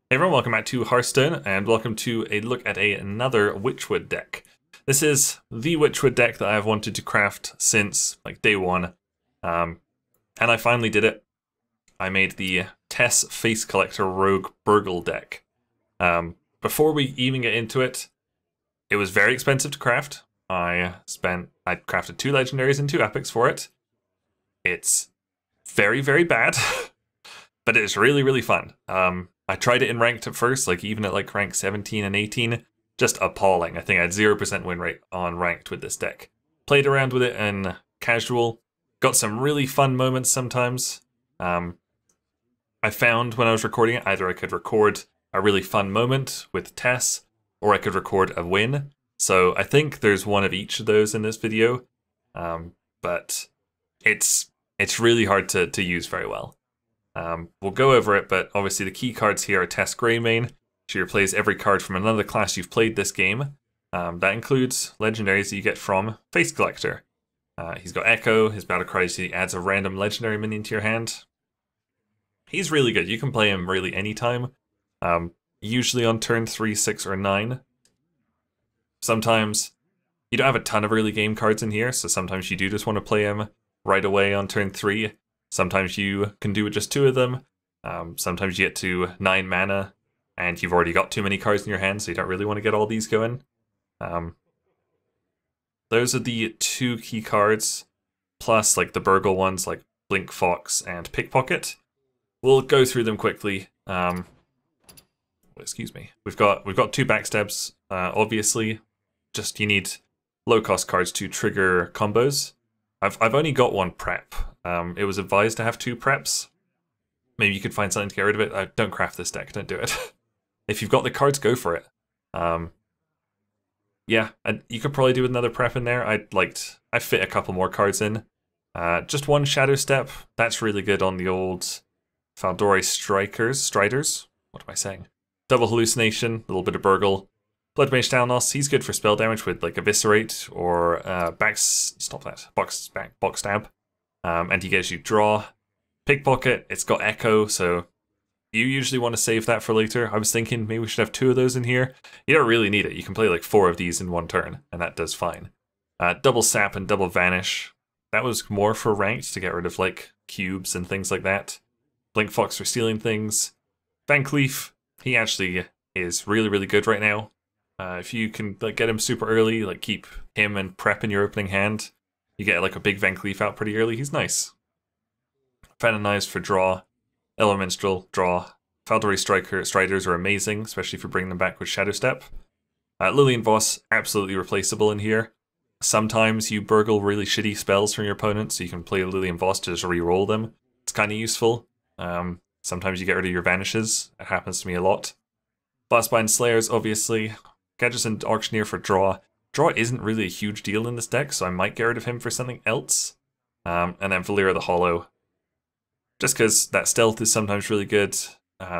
Hey everyone, welcome back to Hearthstone, and welcome to a look at another Witchwood deck. This is the Witchwood deck that I've wanted to craft since like day one, and I finally did it. I made the Tess Face Collector Rogue Burgle deck. Before we even get into it, it was very expensive to craft. I crafted 2 legendaries and 2 epics for it. It's very, very bad, but it's really, really fun. I tried it in ranked at first, like even at like rank 17 and 18, just appalling. I think I had 0% win rate on ranked with this deck. Played around with it in casual, got some really fun moments sometimes. I found when I was recording it, either I could record a really fun moment with Tess, or I could record a win. So I think there's one of each of those in this video, but it's really hard to use very well. We'll go over it, but obviously the key cards here are Tess Greymane. She replays every card from another class you've played this game. That includes legendaries that you get from Face Collector. He's got Echo, his battle cry, he adds a random legendary minion to your hand. He's really good. You can play him really anytime. Usually on turn 3, 6, or 9. Sometimes you don't have a ton of early game cards in here, so sometimes you do just want to play him right away on turn 3. Sometimes you can do with just 2 of them. Sometimes you get to 9 mana and you've already got too many cards in your hand, so you don't really want to get all these going. Those are the 2 key cards, plus like the Burgle ones like Blink Fox and Pickpocket. We'll go through them quickly. Excuse me. We've got 2 backstabs, obviously. Just you need low cost cards to trigger combos. I've only got 1 prep. It was advised to have 2 preps. Maybe you could find something to get rid of it. Don't craft this deck, don't do it. If you've got the cards, go for it. Yeah, and you could probably do another prep in there. I fit a couple more cards in. Just 1 Shadow Step. That's really good on the old Faldori Striders. What am I saying? Double Hallucination, a little bit of Burgle. Blood Mage Downloss, he's good for spell damage with like Eviscerate or Box Stab. And he gives you Draw. Pickpocket, it's got Echo, so you usually want to save that for later. I was thinking maybe we should have 2 of those in here. You don't really need it. You can play like 4 of these in 1 turn, and that does fine. Double Sap and Double Vanish. That was more for ranked to get rid of like cubes and things like that. Blink Fox for stealing things. Van Cleef, he actually is really, really good right now. If you can like get him super early, like keep him and prep in your opening hand, you get like a big Van Cleef out pretty early. He's nice. Fanonized for draw. Elemental, draw. Faldori Striders are amazing, especially for bringing them back with Shadow Step. Lillian Voss, absolutely replaceable in here. Sometimes you burgle really shitty spells from your opponent, so you can play Lillian Voss to just re-roll them. It's kind of useful. Sometimes you get rid of your vanishes. It happens to me a lot. Blastbind Slayers, obviously. Gadgets and Auctioneer for draw. Draw isn't really a huge deal in this deck, so I might get rid of him for something else. And then Valera the Hollow. Just because that stealth is sometimes really good.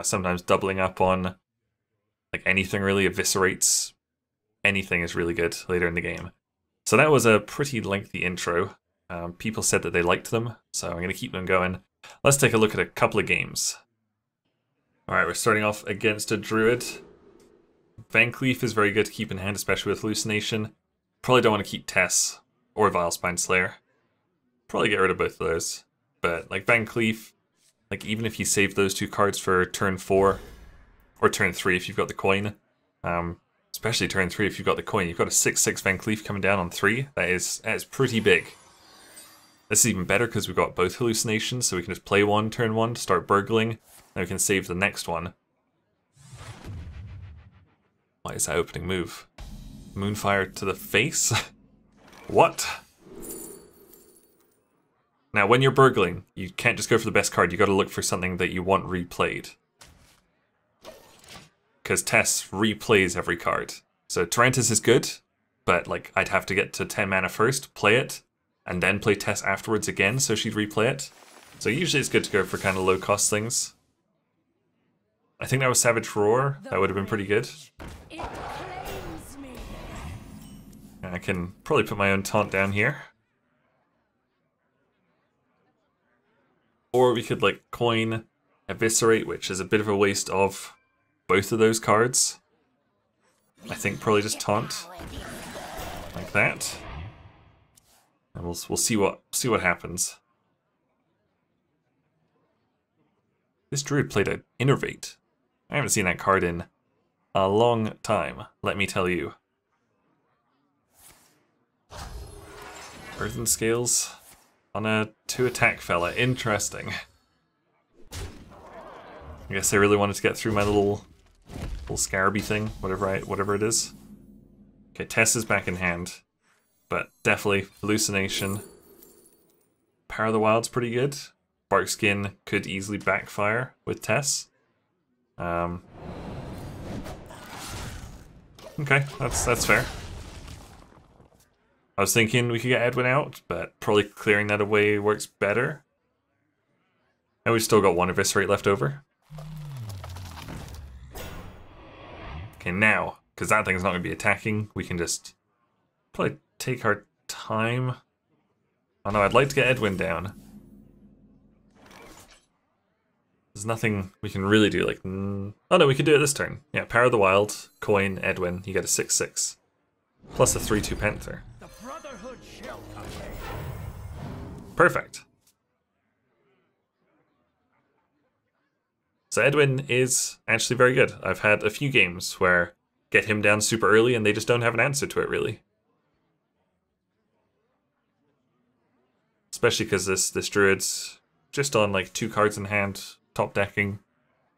Sometimes doubling up on like anything really eviscerates. Anything is really good later in the game. So that was a pretty lengthy intro. People said that they liked them, so I'm going to keep them going. Let's take a look at a couple of games. Alright, we're starting off against a Druid. Van Cleef is very good to keep in hand, especially with Hallucination. Probably don't want to keep Tess or Vilespine Slayer. Probably get rid of both of those. But like Van Cleef, like even if you save those 2 cards for turn 4 or turn 3 if you've got the coin, especially turn 3 if you've got the coin, you've got a 6/6 Van Cleef coming down on 3. That is pretty big. This is even better because we've got both Hallucinations, so we can just play 1 turn 1 to start burgling. Then we can save the next one. What is that opening move? Moonfire to the face? What? Now, when you're burgling, you can't just go for the best card. You got to look for something that you want replayed. Because Tess replays every card. So Tarantus is good, but like I'd have to get to 10 mana first, play it, and then play Tess afterwards again, so she'd replay it. So usually it's good to go for kind of low cost things. I think that was Savage Roar. That would have been pretty good. I can probably put my own taunt down here. Or we could like coin Eviscerate, which is a bit of a waste of both of those cards. I think probably just taunt like that, and we'll see what happens. This druid played an Innervate. I haven't seen that card in a long time, let me tell you. Earthen Scales on a 2-attack fella. Interesting. I guess I really wanted to get through my little scarabee thing, whatever it is. Okay, Tess is back in hand, but definitely hallucination. Power of the Wild's pretty good. Bark Skin could easily backfire with Tess. Okay, that's fair. I was thinking we could get Edwin out, but probably clearing that away works better. And we've still got one Eviscerate left over. Okay, now, because that thing's not going to be attacking, we can just probably take our time. Oh no, I'd like to get Edwin down. There's nothing we can really do, like... Oh no, we could do it this turn. Yeah, Power of the Wild, coin, Edwin, you get a 6/6. Plus a 3/2 Panther. Perfect. So Edwin is actually very good. I've had a few games where get him down super early and they just don't have an answer to it, really. Especially because this druid's just on like 2 cards in hand, top decking.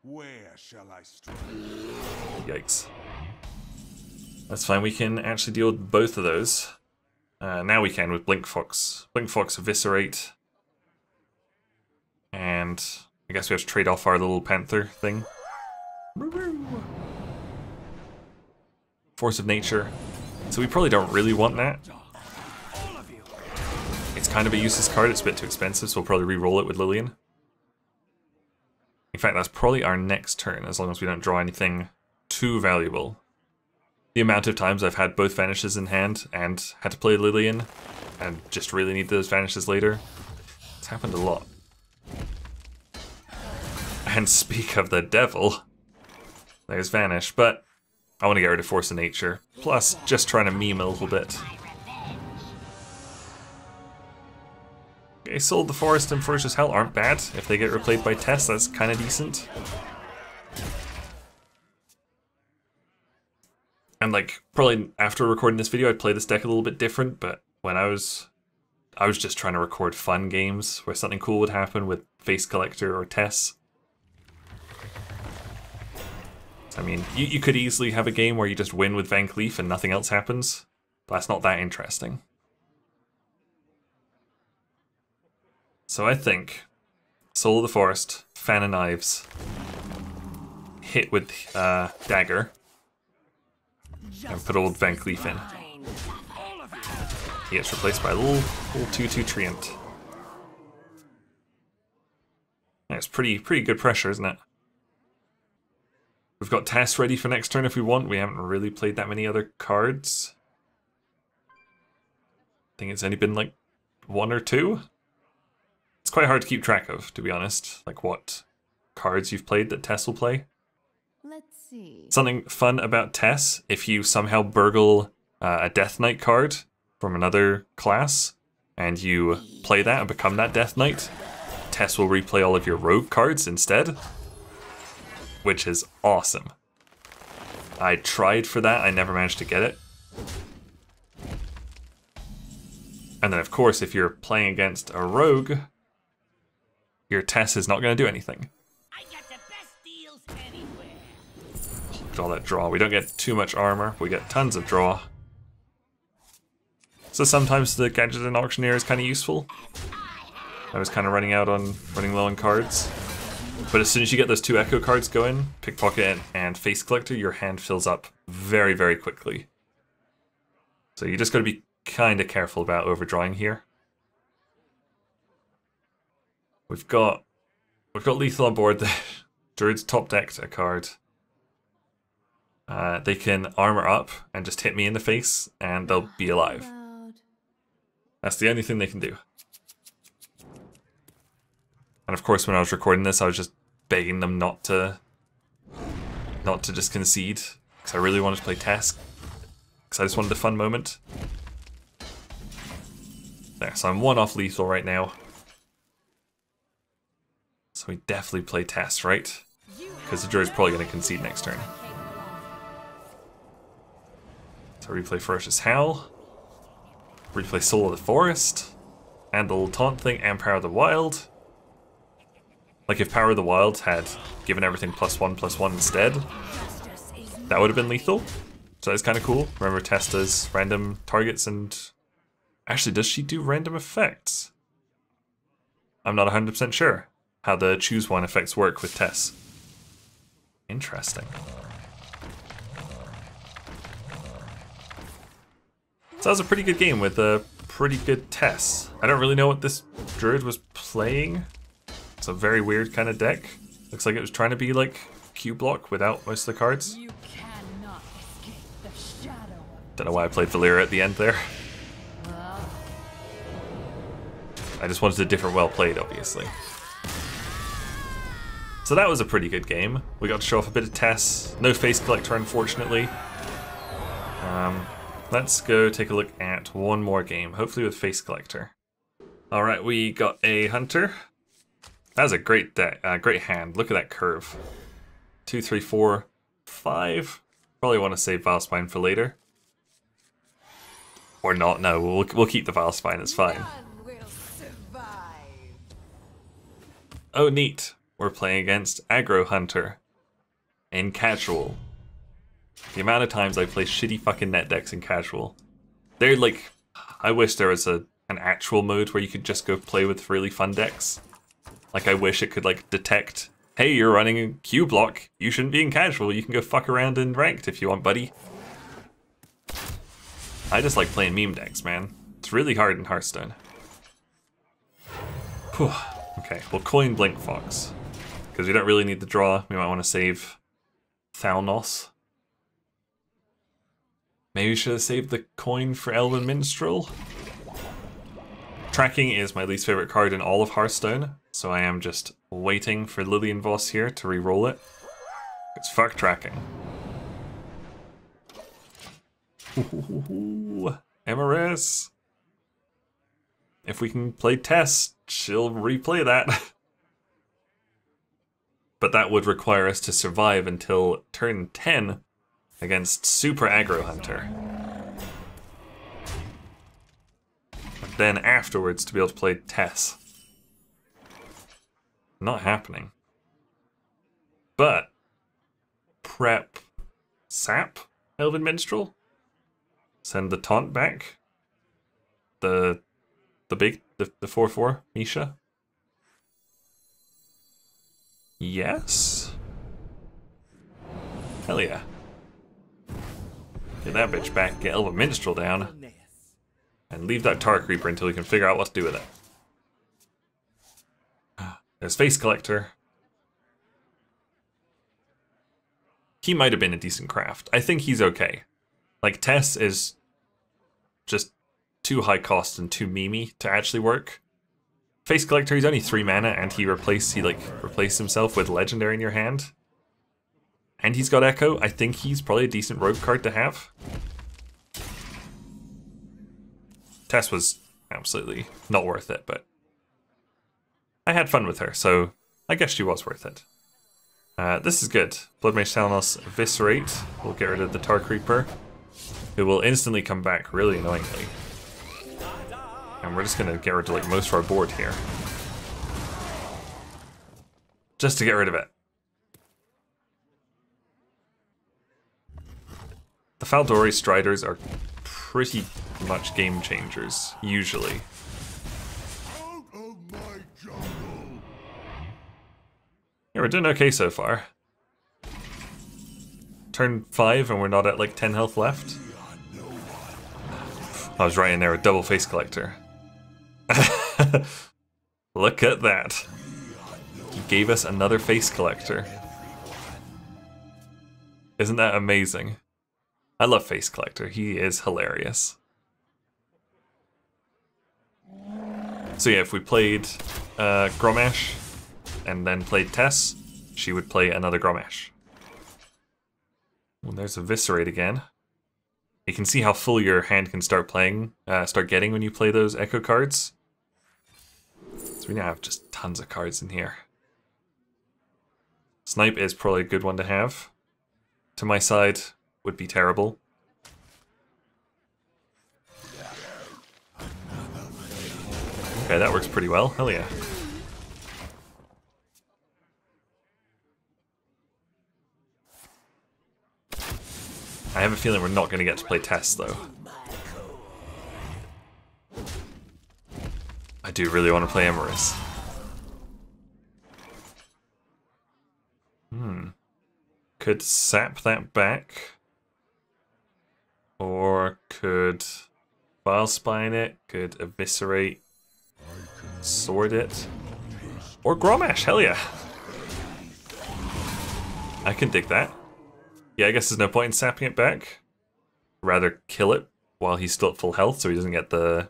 Where shall I strike? Yikes. That's fine, we can actually deal with both of those. Now we can with Blink Fox. Blink Fox, Eviscerate. And I guess we have to trade off our little Panther thing. Force of Nature. So we probably don't really want that. It's kind of a useless card, it's a bit too expensive, so we'll probably re-roll it with Lillian. In fact, that's probably our next turn, as long as we don't draw anything too valuable. The amount of times I've had both vanishes in hand and had to play Lillian and just really need those vanishes later, it's happened a lot. And speak of the devil, there's Vanish, but I want to get rid of Force of Nature. Plus, just trying to meme a little bit. Okay, Soul of the Forest and Ferocious Hell aren't bad. If they get replayed by Tess, that's kind of decent. And like, probably after recording this video, I'd play this deck a little bit different, but when I was just trying to record fun games where something cool would happen with Face Collector or Tess. I mean, you could easily have a game where you just win with Van Cleef and nothing else happens, but that's not that interesting. So I think Soul of the Forest, Fan of Knives, hit with Dagger, and put old Van Cleef in. He gets replaced by a little 2/2 Treant. That's pretty good pressure, isn't it? We've got Tess ready for next turn if we want. We haven't really played that many other cards. I think it's only been like 1 or 2. It's quite hard to keep track of, to be honest, like what cards you've played that Tess will play. Let's see. Something fun about Tess, if you somehow burgle a Death Knight card from another class, and you play that and become that Death Knight, Tess will replay all of your rogue cards instead, which is awesome. I tried for that, I never managed to get it. And then of course, if you're playing against a rogue, your Tess is not going to do anything. I got the best deals anywhere. Look at all that draw. We don't get too much armor, we get tons of draw. So sometimes the Gadget and Auctioneer is kind of useful. I was kind of running low on cards. But as soon as you get those 2 Echo cards going, Pickpocket and Face Collector, your hand fills up very, very quickly. So you just got to be kind of careful about overdrawing here. We've got Lethal on board. The Druid's top decked a card. They can armor up and just hit me in the face, and they'll be alive. That's the only thing they can do. And of course, when I was recording this, I was just begging them not to not to just concede, because I really wanted to play Tess, because I just wanted a fun moment. There, so I'm 1 off lethal right now. So we definitely play Tess, right? Because the Druid's probably going to concede next turn. So replay Ferocious Howl. Replay Soul of the Forest. And the little taunt thing, and Power of the Wild. Like if Power of the Wild had given everything +1/+1 instead, that would have been lethal. So that's kind of cool. Remember, Tess does random targets and... Actually, does she do random effects? I'm not 100% sure how the choose one effects work with Tess. Interesting. So that was a pretty good game with a pretty good Tess. I don't really know what this Druid was playing. It's a very weird kind of deck. Looks like it was trying to be like Q block without most of the cards. You cannot escape the shadow. Don't know why I played Valyria at the end there. Well, I just wanted a different well played, obviously. So that was a pretty good game. We got to show off a bit of Tess. No Face Collector, unfortunately. Let's go take a look at one more game, hopefully with Face Collector. Alright, we got a Hunter. That was a great deck, great hand. Look at that curve. 2, 3, 4, 5. Probably want to save Vilespine for later. Or not, no, we'll keep the Vilespine, it's fine. none will survive. Oh, neat. We're playing against Aggro Hunter in casual. The amount of times I play shitty fucking net decks in casual. They're like, I wish there was an actual mode where you could just go play with really fun decks. Like I wish it could like detect, hey, you're running a Q block, you shouldn't be in casual, you can go fuck around in ranked if you want, buddy. I just like playing meme decks, man. It's really hard in Hearthstone. Whew. Okay, we'll coin Blink Fox. Because we don't really need the draw, we might want to save Thalnos. Maybe we should have saved the coin for Elven Minstrel. Tracking is my least favorite card in all of Hearthstone, so I am just waiting for Lillian Voss here to re-roll it. It's fuck tracking. Ooh, MRS. If we can play Tess, she'll replay that. But that would require us to survive until turn 10 against Super Aggro Hunter. And then afterwards to be able to play Tess. Not happening. But prep Sap Elven Minstrel. Send the taunt back. The 4/4 Misha. Yes. Hell yeah. Get that bitch back, get Elven Minstrel down, and leave that Tar Creeper until we can figure out what to do with it. There's Face Collector. He might have been a decent craft. I think he's okay. Like, Tess is just too high cost and too memey to actually work. Face Collector, he's only 3 mana, and he replaced himself with Legendary in your hand. And he's got Echo. I think he's probably a decent rogue card to have. Tess was absolutely not worth it, but I had fun with her, so I guess she was worth it. This is good. Bloodmage Thalnos Eviscerate. We'll get rid of the Tar Creeper, who will instantly come back really annoyingly. And we're just gonna get rid of like most of our board here. Just to get rid of it. The Faldori Striders are pretty much game changers, usually. Out of my jungle. Yeah, we're doing okay so far. Turn 5 and we're not at like 10 health left. I was right in there with double Face Collector. Look at that. He gave us another Face Collector. Isn't that amazing? I love Face Collector. He is hilarious. So yeah, if we played Grommash and then played Tess, she would play another Grommash. Well, there's Eviscerate again. You can see how full your hand can start getting when you play those Echo cards. So we now have just tons of cards in here. Snipe is probably a good one to have. To my side, would be terrible. Okay, that works pretty well. Hell yeah. I have a feeling we're not going to get to play Tess, though. I do really want to play Emrys. Could sap that back. Or could Vile Spine it. Could Eviscerate. Sword it. Or Grommash, hell yeah. I can dig that. Yeah, I guess there's no point in sapping it back. Rather kill it while he's still at full health so he doesn't get the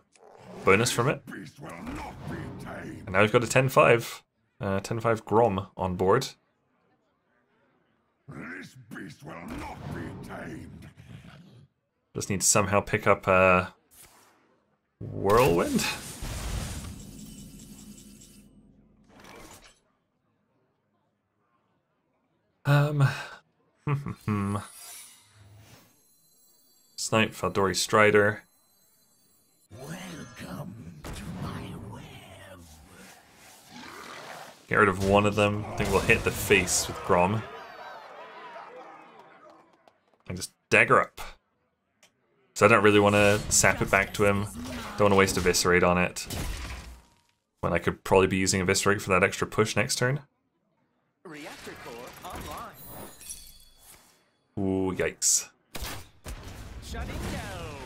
bonus from it. And now we've got a 10-5. 10-5 Grom on board. This beast will not be tamed. Just need to somehow pick up a Whirlwind. Snipe, Faldori Strider. Welcome to my web. Get rid of one of them. I think we'll hit the face with Grom. And just dagger up. So I don't really want to sap it back to him. Don't want to waste Eviscerate on it. When I could probably be using Eviscerate for that extra push next turn. Reactor core online. Ooh, yikes. Shutting down.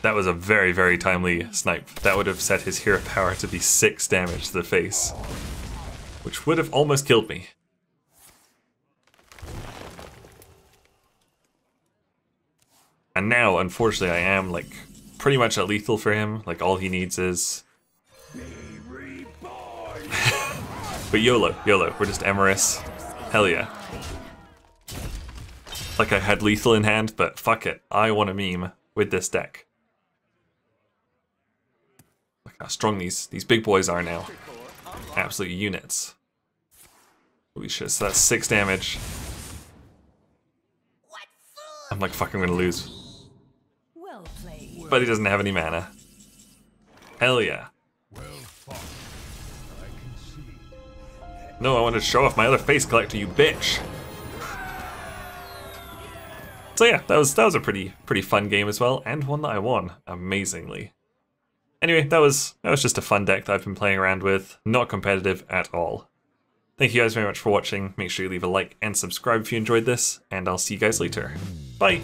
That was a very, very timely snipe. That would have set his hero power to be 6 damage to the face. Which would have almost killed me. And now, unfortunately, I am, like, pretty much at lethal for him. Like, all he needs is... But YOLO, YOLO. We're just Emrys. Hell yeah. Like I had lethal in hand, but fuck it. I want a meme with this deck. Look how strong these big boys are now. Absolute units. Holy shit, so that's 6 damage. I'm like, fuck, I'm gonna lose. Well played. But he doesn't have any mana. Hell yeah. Well fought. I can see. No, I wanted to show off my other face collector, you bitch. So yeah, that was a pretty fun game as well, and one that I won amazingly. Anyway, that was just a fun deck that I've been playing around with, not competitive at all. Thank you guys very much for watching. Make sure you leave a like and subscribe if you enjoyed this, and I'll see you guys later. Bye!